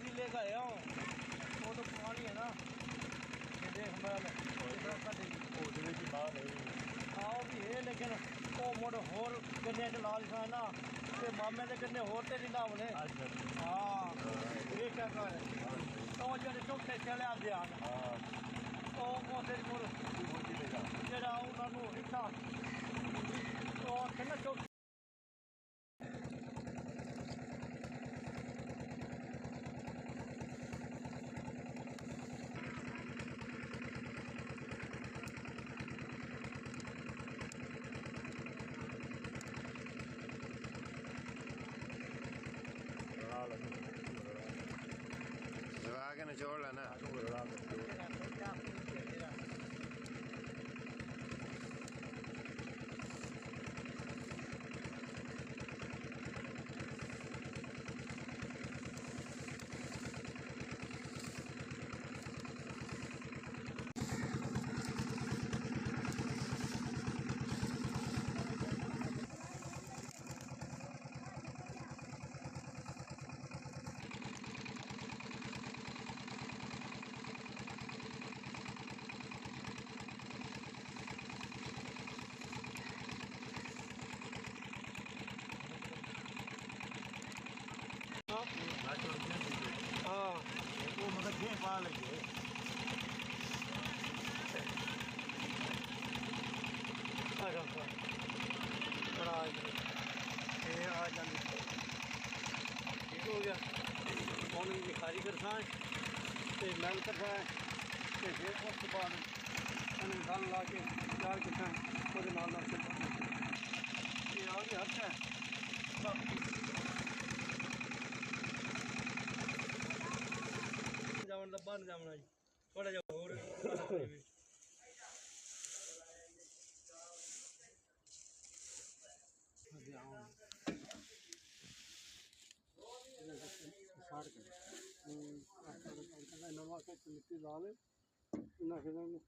भी लेकर आया हूँ, वो तो पुरानी है ना, ये देख मैं आओ भी है, लेकिन वो मुड़ होर गन्ने च ला लिखा है ना, ते मामे दे गन्ने होर ते नहीं लावने। हाँ ये क्या कर तो जेह्ड़े चौथे चले आंदे ਹਨ ਉਹ ਉਹਦੇ ਮੁੜ ਜਿਹੜਾ ਉਹਨਾਂ ਨੂੰ ਹਿੱਸਾ ਉਹ ਕਹਿੰਦਾ ਚੌਥੇ के निचोड़ लेना वो मतलब घे पा लगे ठीक हो गया ਹੁਣ ਲਿਖਾਰੀ ਕਰਸਾਂ ਤੇ ਮੈਲ ਕਰਸਾਂ ਤੇ ਫਿਰ ਉਸ ਤੋਂ ਬਾਅਦ ਇਹਨੂੰ ਗਲ ਲਾ ਕੇ ਚਾਰ ਕਿੱਟਾਂ ਉਹਦੇ ਨਾਲ ਨਾਲ ਚੱਲਦਾ ਇਹ ਆ ਗਿਆ ਹੱਥ ਹੈ ਜਾਵਣ ਦਾ ਬਾਹਰ ਜਾਵਣਾ ਜੀ ਥੋੜਾ ਜਿਹਾ ਹੋਰ ਨਵਾਂ ਕੇ ਮਿੱਟੀ ਲਾ ਲੈ ਇਹਨਾਂ ਖੇਡਾਂ ਨੂੰ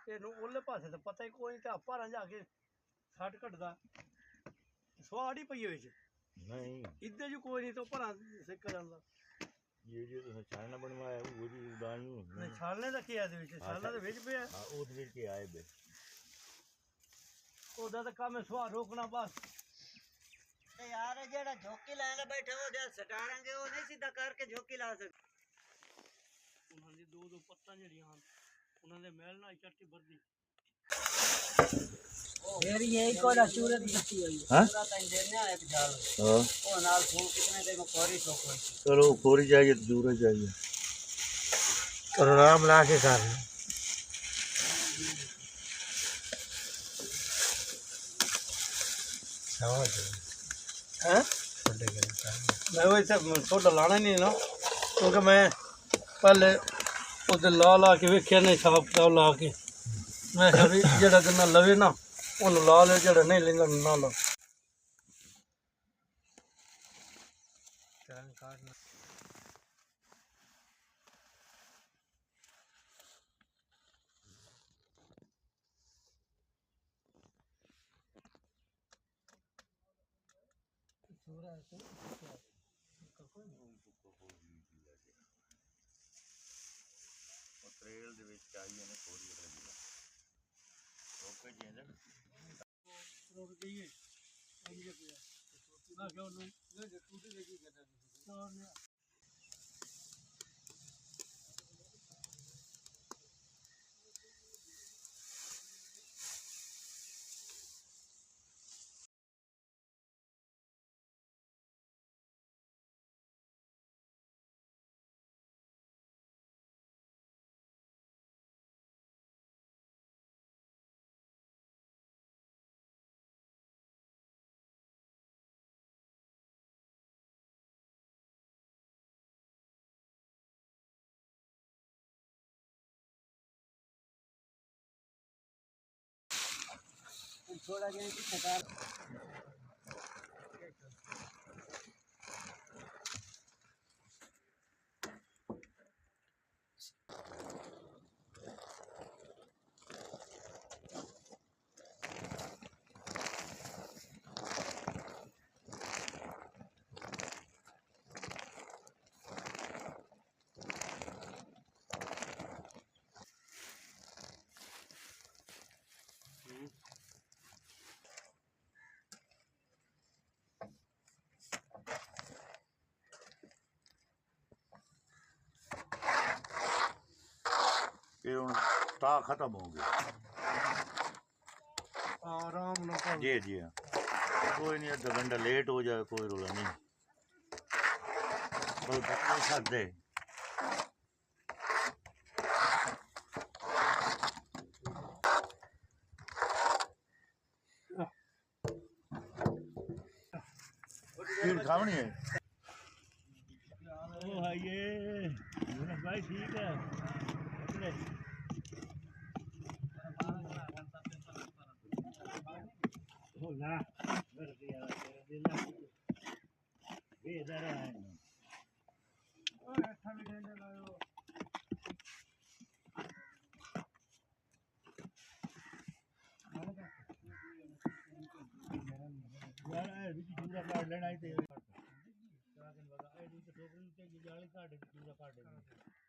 ਇਹਨੂੰ ਉਹਲੇ ਪਾਸੇ ਤਾਂ ਪਤਾ ਹੀ ਕੋਈ ਨਹੀਂ, ਤੇ ਆਪਾਂ ਰਾਂ ਜਾ ਕੇ ਛੱਡ ਕੱਢਦਾ ਸਵਾੜ ਹੀ ਪਈ ਵਿੱਚ नहीं ਇੱਧਰ ਜੋ ਕੋਈ ਨਹੀਂ ਤਾਂ ਭਰਾ ਸਿੱਕ ਜਾਂਦਾ ये जो तो छालना बनवाया वो भी उड़ानी ਨਹੀਂ ਛਾਲਣੇ ਦਾ ਕੀ ਆ ਇਹਦੇ ਵਿੱਚ ਛਾਲਣਾ ਦੇ ਵਿੱਚ ਪਿਆ हां वो तो के आए बे ਉਹਦਾ ਤਾਂ ਕੰਮ ਹੈ ਸਵਾੜ ਰੋਕਣਾ ਬਸ ਤੇ ਯਾਰ ਜਿਹੜਾ ਝੋਕੀ ਲਾਂਗਾ ਬੈਠਾ ਉਹ ਜਦ ਸਟਾਰਾਂਗੇ ਉਹ ਨਹੀਂ ਸਿੱਧਾ ਕਰਕੇ ਝੋਕੀ ਲਾ ਸਕਦੇ। ਉਹਨਾਂ ਦੀ ਦੋ ਦੋ ਪੱਤਾਂ ਜਿਹੜੀਆਂ ਹਨ ਉਹਨਾਂ ਦੇ ਮਹਿਲ ਨਾਲ ਚੱਟੀ ਵਰਦੀ ਫਿਰ ਇਹ ਕੋਲਾ ਸੂਰਤ ਦਿੱਤੀ ਹੋਈ हां ਪੂਰਾ ਤਾਂ ਦੇਣਾ ਇੱਕ ਜਾਲ हां ਉਹ ਨਾਲ ਫੂਕ ਕਿਤਨੇ ਦੇ ਕੋਰੀ ਤੋਂ ਕੋਈ चलो खोरी चाहिए दूर चाहिए और आराम ला के कर मैं वैसे छोटा लाना नहीं ना क्योंकि मैं पहले उधर ला के वेख्या नहीं छाप ला के मैं भी जरा गन्ना लवे ना उन्होंने ला ले जरा नहीं लेंगा ना ला ट्रेल दे विच चाहिए ने खोरी अगले दिन ओके जी अंदर रोक दीजिए ना क्यों नहीं टूटी देखी कहता थोड़ा गया कि सरकार ये हुण टा खत्म हो गया। आराम ना कर जी जी हाँ, कोई नहीं, आधा घंटा लेट हो जाए कोई रोला नहीं, कोई बता सकते। खीर खावनी है। ओ है ये भाई ठीक है हो ना कर दिया तेरे दिल बेदर है ओ अच्छा भी डंडे लाओ यार ए भी पूरा काट लेना ही ते काट के लगा ए तो ठोकर के जाली काट के पूरा काट दे